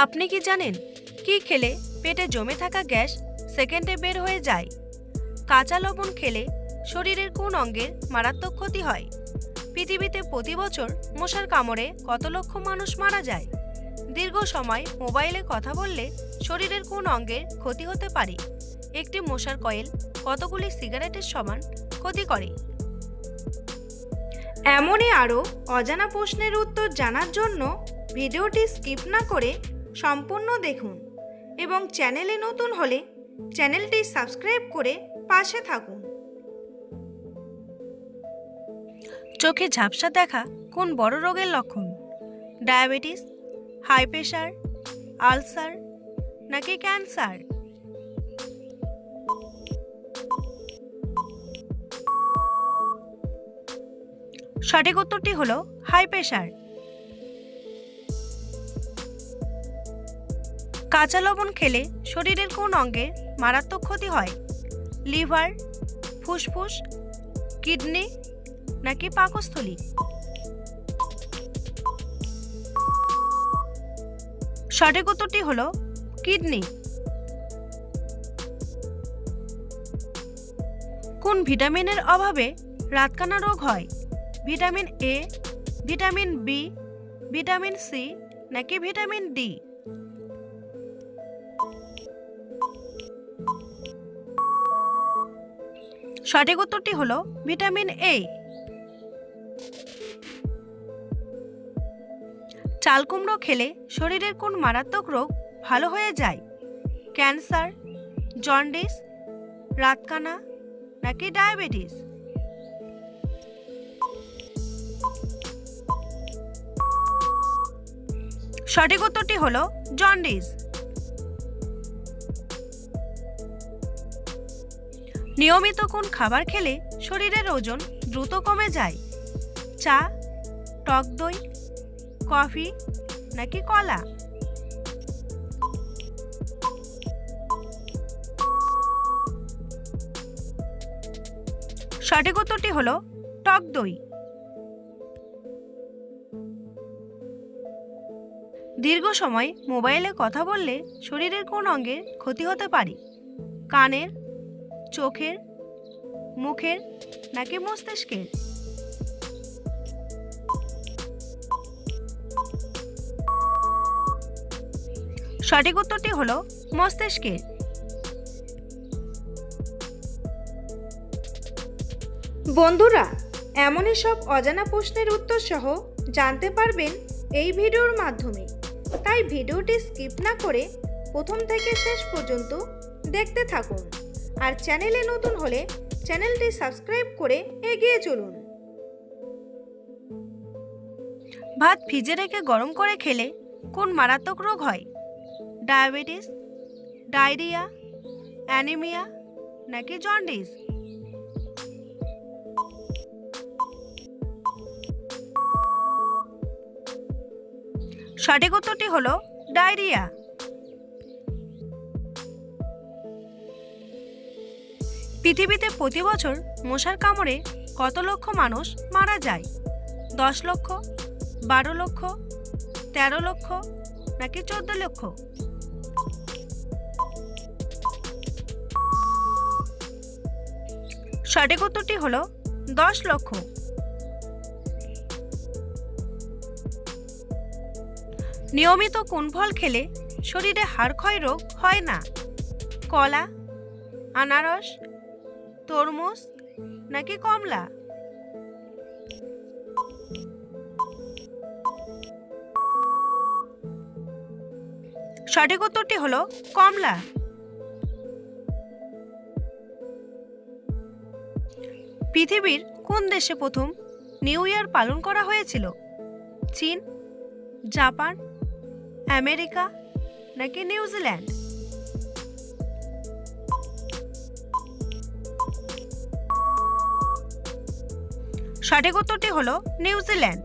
আপনি কি জানেন কি খেলে পেটে জমে থাকা গ্যাস সেকেন্ডে বের হয়ে যায়? কাঁচা লবণ খেলে শরীরের কোন অঙ্গের মারাত্মক ক্ষতি হয়? পৃথিবীতে প্রতি বছর মশার কামড়ে কত লক্ষ মানুষ মারা যায়? দীর্ঘ সময় মোবাইলে কথা বললে শরীরের কোন অঙ্গের ক্ষতি হতে পারে? একটি মশার কয়েল কতগুলি সিগারেটের সমান ক্ষতি করে? এমনই আরও অজানা প্রশ্নের উত্তর জানার জন্য ভিডিওটি স্কিপ না করে সম্পূর্ণ দেখুন এবং চ্যানেলে নতুন হলে চ্যানেলটি সাবস্ক্রাইব করে পাশে থাকুন। চোখে ঝাপসা দেখা কোন বড় রোগের লক্ষণ? ডায়াবেটিস, হাই প্রেশার, আলসার নাকি ক্যান্সার? সঠিক উত্তরটি হলো হাই প্রেশার। কাঁচা লবণ খেলে শরীরের কোন অঙ্গের মারাত্মক ক্ষতি হয়? লিভার, ফুসফুস, কিডনি নাকি পাকস্থলী? সঠিক উত্তরটি হলো কিডনি। কোন ভিটামিনের অভাবে রাতকানা রোগ হয়? Vitamin A, vitamin B, vitamin C নাকি ভিটামিন ডি? সঠিক উত্তরটি হলো ভিটামিন এ। চাল কুমড়ো খেলে শরীরের কোন মারাত্মক রোগ ভালো হয়ে যায়? ক্যান্সার, জন্ডিস, রাতকানা নাকি ডায়াবেটিস? সঠিক উত্তরটি হলো জন্ডিস। নিয়মিত কোন খাবার খেলে শরীরের ওজন দ্রুত কমে যায়? চা, টক দই, কফি নাকি কলা? সঠিক উত্তরটি হলো টক দই। দীর্ঘ সময় মোবাইলে কথা বললে শরীরের কোন অঙ্গের ক্ষতি হতে পারে? কানের, চোখের, মুখের নাকি মস্তিষ্কের? সঠিক উত্তরটি হলো মস্তিষ্কের। বন্ধুরা, এমনই সব অজানা প্রশ্নের উত্তর সহ জানতে পারবেন এই ভিডিওর মাধ্যমে, তাই ভিডিওটি স্কিপ না করে প্রথম থেকে শেষ পর্যন্ত দেখতে থাকুন। আর চ্যানেলে নতুন হলে চ্যানেলটি সাবস্ক্রাইব করে এগিয়ে চলুন। ভাত ভিজে রেখে গরম করে খেলে কোন মারাত্মক রোগ হয়? ডায়াবেটিস, ডায়রিয়া, অ্যানিমিয়া নাকি জন্ডিস? সঠিক উত্তরটি হলো ডায়রিয়া। পৃথিবীতে প্রতি বছর মশার কামড়ে কত লক্ষ মানুষ মারা যায়? 10 লক্ষ, 12 লক্ষ, 13 লক্ষ নাকি 14 লক্ষ? সঠিক উত্তরটি হলো 10 লক্ষ। নিয়মিত কোন ফল খেলে শরীরে হাড় ক্ষয় রোগ হয় না? কলা, আনারস, তরমুজ নাকি কমলা? সঠিক উত্তরটি হলো কমলা। পৃথিবীর কোন দেশে প্রথম নিউ ইয়ার পালন করা হয়েছিল? চীন, জাপান, আমেরিকা নাকি নিউজিল্যান্ড? সঠিক উত্তরটি হলো নিউজিল্যান্ড।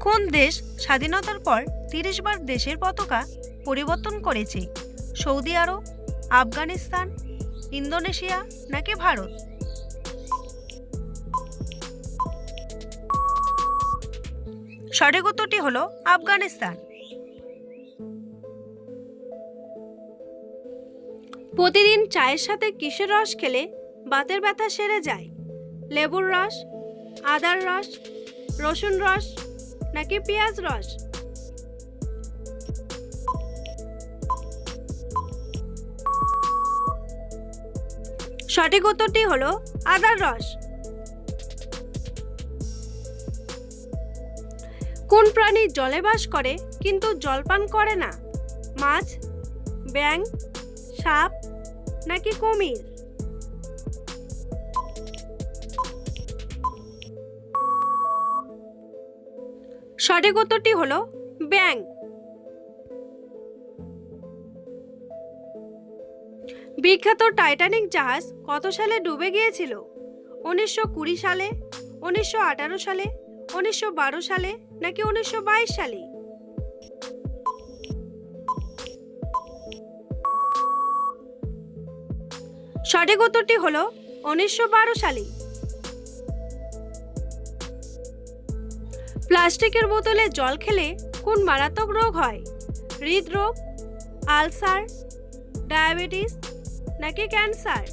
কোন দেশ স্বাধীনতার পর 30 বার দেশের পতাকা পরিবর্তন করেছে? সৌদি আরব, আফগানিস্তান, ইন্দোনেশিয়া নাকি ভারত? সঠিক উত্তরটি হলো আফগানিস্তান। প্রতিদিন চায়ের সাথে কিসের রস খেলে বাতের ব্যথা সেরে যায়? লেবুর রস, আদার রস, রসুন রস নাকি পেঁয়াজ রস? সঠিক উত্তরটি হলো আদার রস। কোন প্রাণী জলে বাস করে কিন্তু জল পান করে না? মাছ, ব্যাঙ, সাপ নাকি কুমির? সঠিক উত্তরটি হলো ব্যাঙ। বিখ্যাত টাইটানিক জাহাজ কত সালে ডুবে গিয়েছিল? 1920 সালে, 1918 সালে, 1912 সালে নাকি 1922 সালে? সঠিক উত্তরটি হলো 1912 সালে। প্লাস্টিকের বোতলে জল খেলে কোন মারাত্মক রোগ হয়? হৃদরোগ, আলসার, ডায়াবেটিস নাকি ক্যান্সার?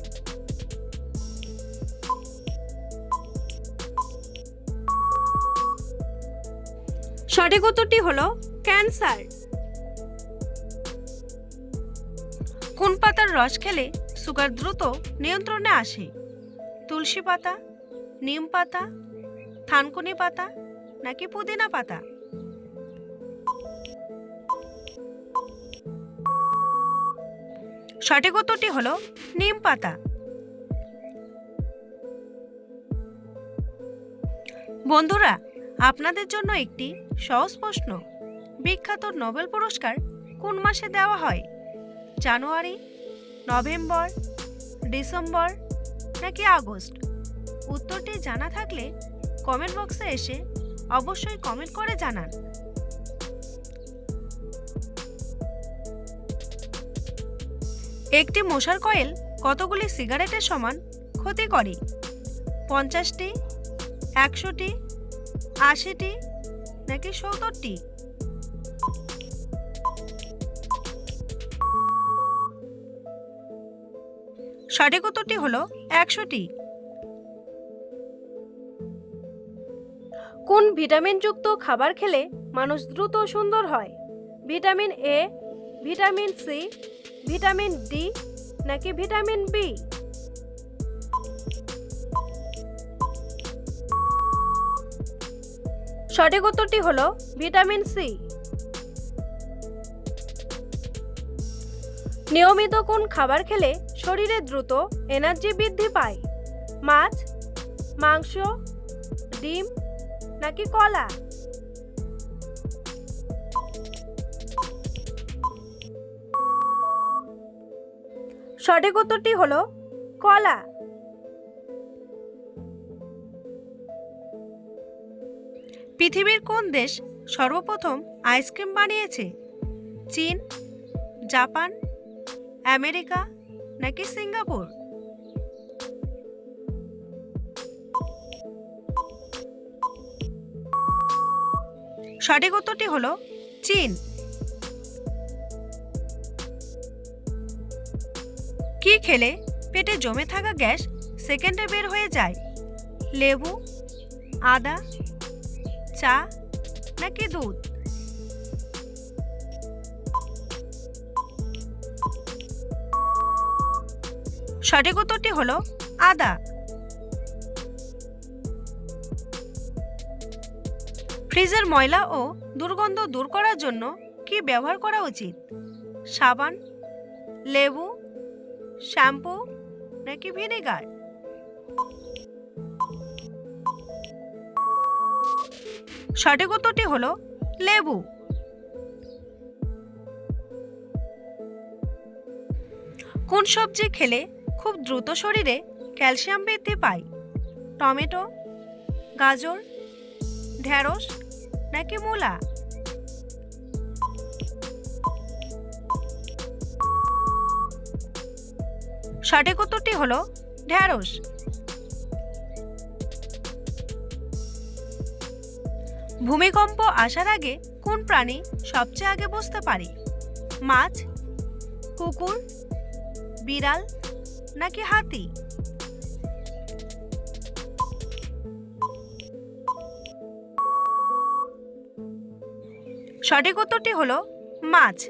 সঠিক উত্তরটি হলো ক্যান্সার। কোন পাতার রস খেলে সুগার দ্রুত নিয়ন্ত্রণে আসে? তুলসী পাতা, নিম পাতা, থানকুনি পাতা নাকি পুদিনা পাতা? সঠিক উত্তরটি হলো নিম পাতা। বন্ধুরা, আপনাদের জন্য একটি সহজ প্রশ্ন। বিখ্যাত নোবেল পুরস্কার কোন মাসে দেওয়া হয়? জানুয়ারি, নভেম্বর, ডিসেম্বর নাকি আগস্ট? উত্তরটি জানা থাকলে কমেন্ট বক্সে এসে অবশ্যই কমেন্ট করে জানান। একটি মশার কয়েল কতগুলি সিগারেটের সমান ক্ষতি করে? 50টি, 100টি, 80টি নাকি 70টি? সঠিক উত্তরটি হলো 100টি। কোন ভিটামিনযুক্ত খাবার খেলে মানুষ দ্রুত সুন্দর হয়? Vitamin A, vitamin C, vitamin D নাকি ভিটামিন বি? সঠিক উত্তরটি হলো ভিটামিন সি। নিয়মিত কোন খাবার খেলে শরীরে দ্রুত এনার্জি বৃদ্ধি পায়? মাছ, মাংস, ডিম নাকি কলা? সঠিক উত্তরটি হলো কলা। পৃথিবীর কোন দেশ সর্বপ্রথম আইসক্রিম বানিয়েছে? চীন, জাপান, আমেরিকা নাকি সিঙ্গাপুর? সঠিক উত্তরটি হলো চীন। কি খেলে পেটে জমে থাকা গ্যাস সেকেন্ডে বের হয়ে যায়? লেবু, আদা, চা নাকি দুধ? সঠিক উত্তরটি হলো আদা। ফ্রিজের ময়লা ও দুর্গন্ধ দূর করার জন্য কি ব্যবহার করা উচিত? সাবান, লেবু, শ্যাম্পু নাকি ভিনেগার? সঠিক উত্তরটি হলো লেবু। কোন সবজি খেলে খুব দ্রুত শরীরে ক্যালসিয়াম বৃদ্ধি পায়? টমেটো, গাজর, ঢেঁড়স নাকি মূলা? সঠিক উত্তরটি হলো ঢেঁড়স। ভূমিকম্প আসার আগে কোন প্রাণী সবচেয়ে আগে বুঝতে পারে? মাছ, কুকুর, বিড়াল নাকি হাতি? সঠিক উত্তরটি হলো মাছ।